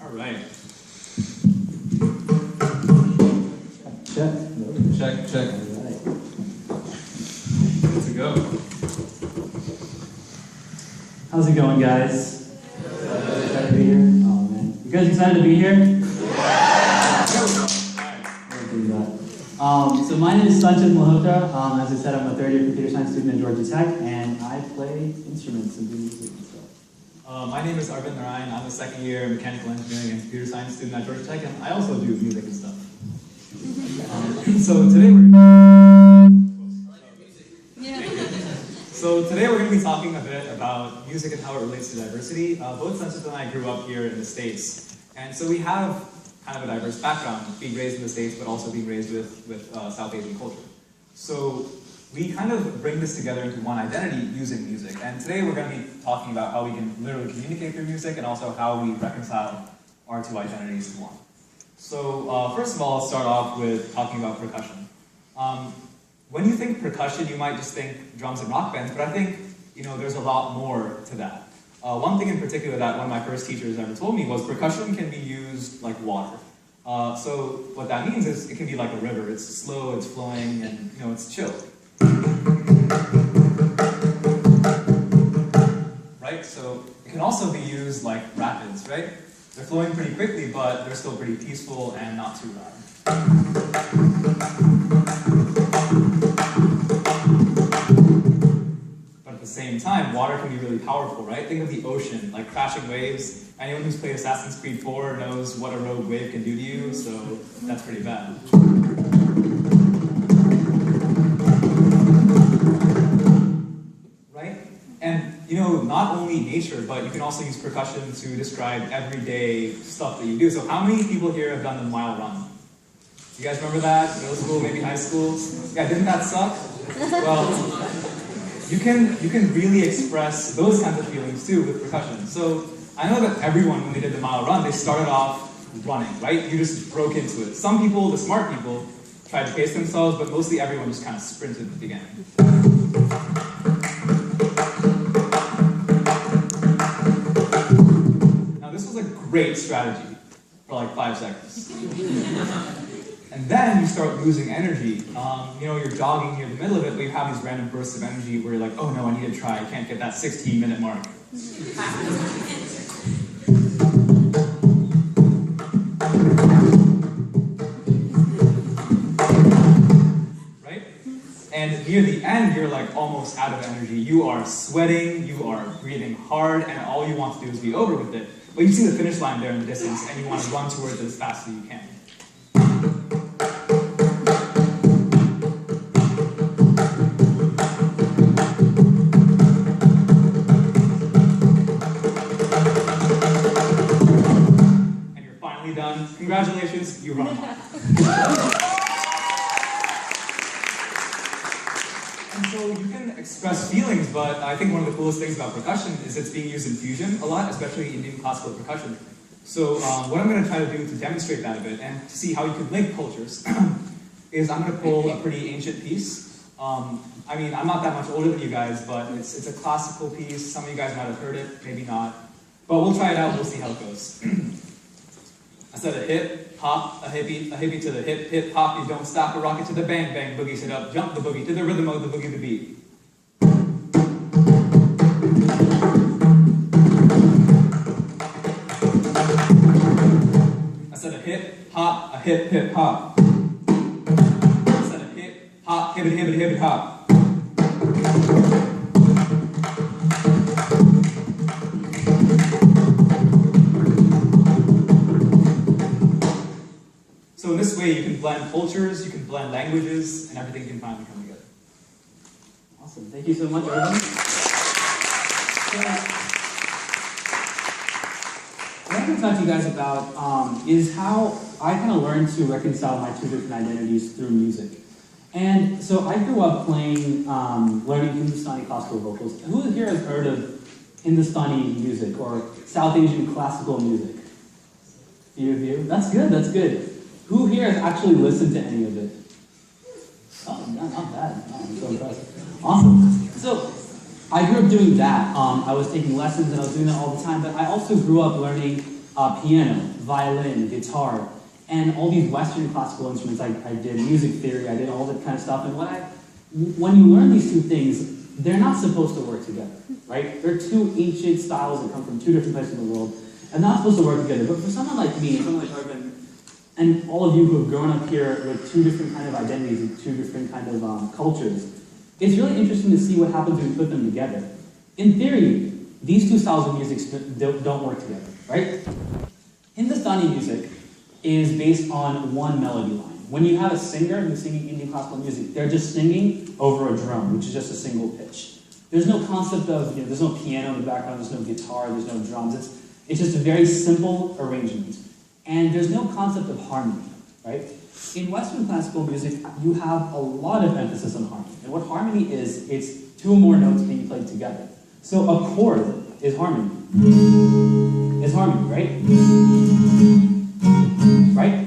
All right. Check. Check, check. All right. Good to go. How's it going, guys? Excited to be here? Oh, man. You guys excited to be here? So my name is Sanchit Malhotra. As I said, I'm a third-year computer science student at Georgia Tech, and I play instruments and do music and stuff. My name is Arvind, Narayan. I'm a second-year mechanical engineering and computer science student at Georgia Tech, and I also do music and stuff. So today we're going to be talking a bit about music and how it relates to diversity. Both Sanchit and I grew up here in the States, and so we have kind of a diverse background, being raised in the States, but also being raised with South Asian culture. So we kind of bring this together into one identity using music. And today we're going to be talking about how we can literally communicate through music and also how we reconcile our two identities in one. So first of all, I'll start off with talking about percussion. When you think percussion, you might just think drums and rock bands, but I think there's a lot more to that. One thing in particular that one of my first teachers ever told me was percussion can be used like water. So what that means is it can be like a river. It's slow, it's flowing, and it's chill. Right? So it can also be used like rapids, right? They're flowing pretty quickly, but they're still pretty peaceful and not too loud. Same time, water can be really powerful, right? Think of the ocean, like crashing waves. Anyone who's played Assassin's Creed 4 knows what a rogue wave can do to you, so that's pretty bad. Right? And, not only nature, but you can also use percussion to describe everyday stuff that you do. So how many people here have done the mile run? You guys remember that? Middle school, maybe high school? Yeah, didn't that suck? Well, you can really express those kinds of feelings too with percussion. So I know that everyone, when they did the mile run, they started off running, right? You just broke into it. Some people, the smart people, tried to pace themselves, but mostly everyone just kind of sprinted at the beginning. Now this was a great strategy for like 5 seconds. And then you start losing energy. You're jogging near the middle of it, but you have these random bursts of energy where you're like, oh no, I need to try. I can't get that 16-minute mark. Right? And near the end, you're like almost out of energy. You are sweating, you are breathing hard, and all you want to do is be over with it. But you see the finish line there in the distance, and you want to run towards it as fast as you can. Congratulations, you run. And so you can express feelings, but I think one of the coolest things about percussion is it's being used in fusion a lot, especially Indian classical percussion. So what I'm going to try to do to demonstrate that a bit and to see how you can link cultures is I'm going to pull a pretty ancient piece. I'm not that much older than you guys, but it's a classical piece. Some of you guys might have heard it, maybe not. But we'll try it out, we'll see how it goes. I said a hip, hop, a hippie to the hip, hip, hop, you don't stop, a rocket to the bang, bang, boogie, sit up, jump the boogie, to the rhythm of the boogie, the beat. I said a hip, hop, a hip, hip, hop. I said a hip, hop, hibbity, hibbity, hibbity, hop. So in this way, you can blend cultures, you can blend languages, and everything can finally come together. Awesome. Thank you so much, Arvind. What I'm going to talk to you guys about is how I kind of learned to reconcile my two different identities through music. And so I grew up playing, learning Hindustani classical vocals. Who here has heard of Hindustani music or South Asian classical music? A few of you? That's good, that's good. Who here has actually listened to any of it? Oh, not bad. Oh, I'm so impressed. Awesome. So, I grew up doing that. I was taking lessons and I was doing that all the time, but I also grew up learning piano, violin, guitar, and all these Western classical instruments. I did music theory, I did all that kind of stuff. And when you learn these two things, they're not supposed to work together, right? They're two ancient styles that come from two different places in the world, and not supposed to work together. But for someone like me, someone like Arvind, and all of you who have grown up here with two different kind of identities and two different kind of cultures, it's really interesting to see what happens when we put them together. In theory, these two styles of music don't work together, right? Hindustani music is based on one melody line. When you have a singer who's singing Indian classical music, they're just singing over a drum, which is just a single pitch. There's no concept of, there's no piano in the background, there's no guitar, there's no drums. It's just a very simple arrangement. And there's no concept of harmony, right? In Western classical music, you have a lot of emphasis on harmony. And what harmony is, it's two or more notes being played together. So a chord is harmony. Is harmony, right? Right?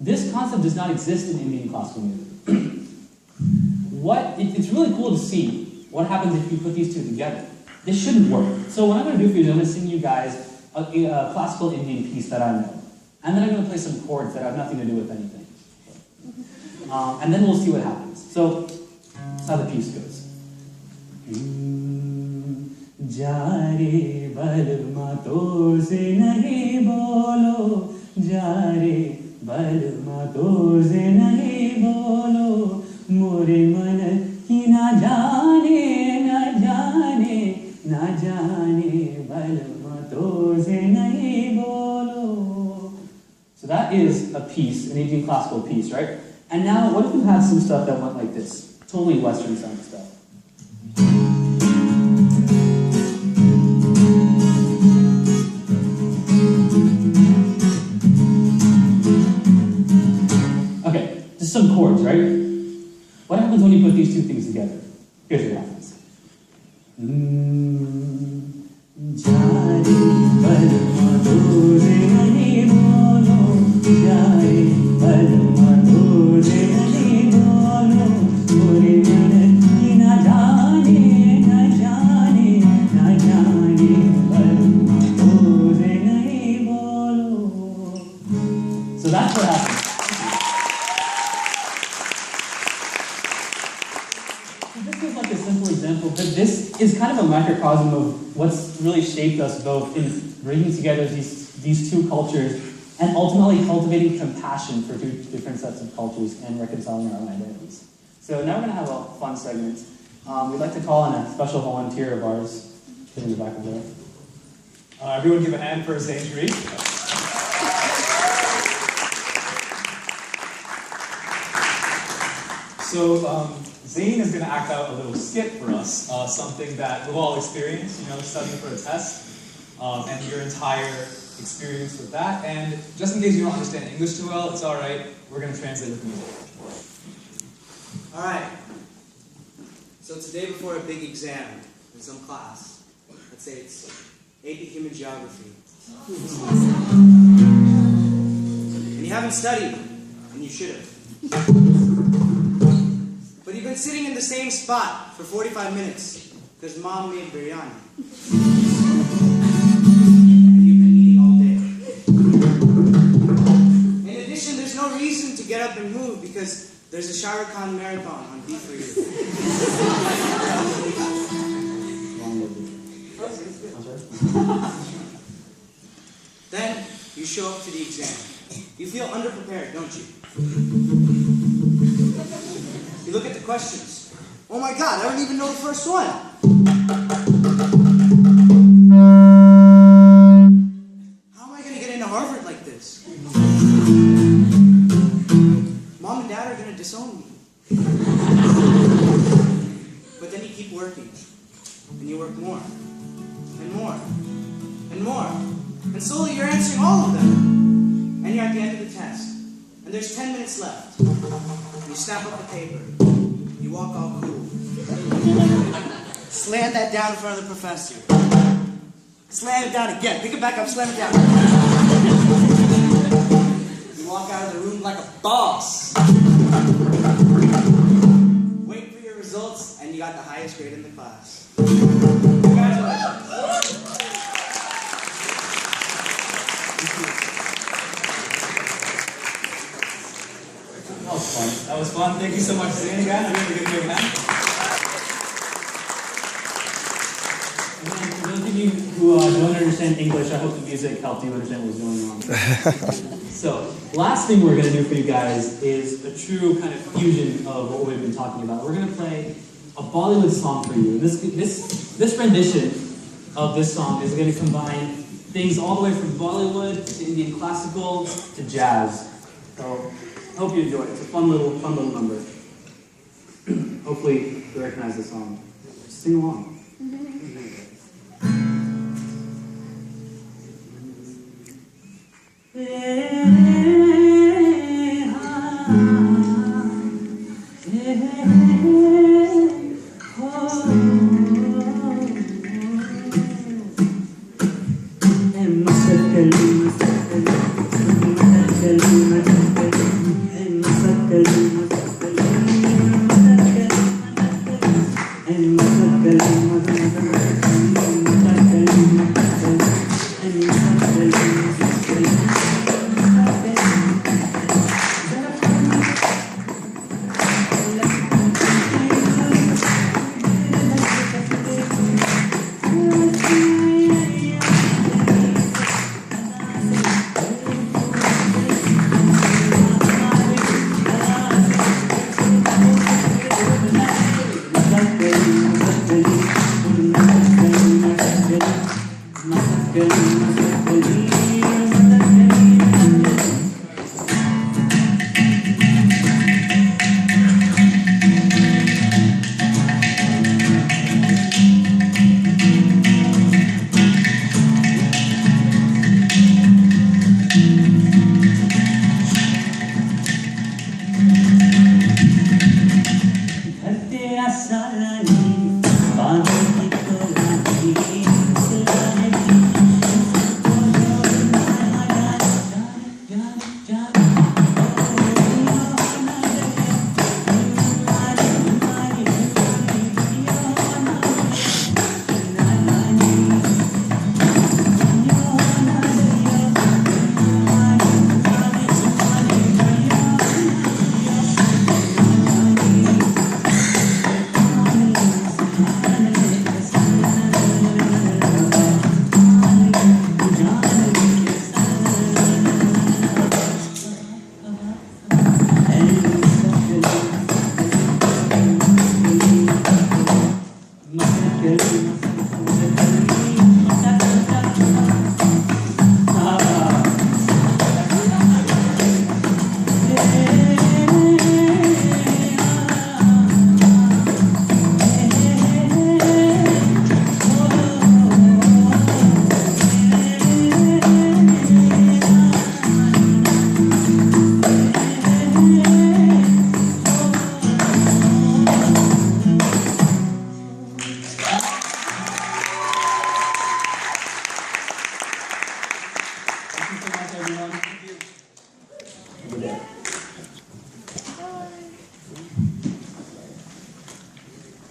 This concept does not exist in Indian classical music. It's really cool to see what happens if you put these two together. This shouldn't work. So what I'm going to do for you is I'm going to sing you guys a classical Indian piece that I know. And then I'm going to play some chords that have nothing to do with anything. And then we'll see what happens. So, that's how the piece goes. Jare balma to se nahi bolo, jare balma to se nahi bolo, more man ki na jane, na jane balma to se nahi bolo. So that is a piece, an Indian classical piece, right? And now, what if you had some stuff that went like this? Totally Western sound stuff. Okay, just some chords, right? What happens when you put these two things together? Here's what happens. So that's what happens. This is like a simple example, but this is kind of a microcosm of what's really shaped us both in bringing together these two cultures and ultimately cultivating compassion for two different sets of cultures and reconciling our own identities. So now we're going to have a fun segment. We'd like to call on a special volunteer of ours, in the back of there. Everyone give a hand for Zane Sharif. So Zane is going to act out a little skit for us, something that we've all experienced, studying for a test, and your entire experience with that. And just in case you don't understand English too well, it's all right. We're going to translate with music. All right. So today before a big exam in some class, let's say it's AP Human Geography, and you haven't studied, and you should have. But you've been sitting in the same spot for 45 minutes because mom made biryani. And you've been eating all day. In addition, there's no reason to get up and move because there's a Shah Rukh Khan marathon on D4U. Then you show up to the exam. You feel underprepared, don't you? You look at the questions. Oh my God, I don't even know the first one. How am I going to get into Harvard like this? Mom and Dad are going to disown me. But then you keep working. And you work more. And more. And more. And slowly you're answering all of them. And you're at the end of the test. And there's 10 minutes left. And you snap up the paper. You walk all cool. Slam that down in front of the professor. Slam it down again. Pick it back up, slam it down. You walk out of the room like a boss. Wait for your results, and you got the highest grade in the class. Congratulations. That was fun. That was fun. Thank you so much for singing, guys. I'm going to give you a hand. And then for those of you who don't understand English, I hope the music helped you understand what's going on. So, last thing we're going to do for you guys is a true kind of fusion of what we've been talking about. We're going to play a Bollywood song for you. This rendition of this song is going to combine things all the way from Bollywood to Indian classical to jazz. So, I hope you enjoy it. It's a fun little number. Hopefully, you recognize the song. Just sing along.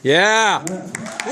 Yeah. Woo!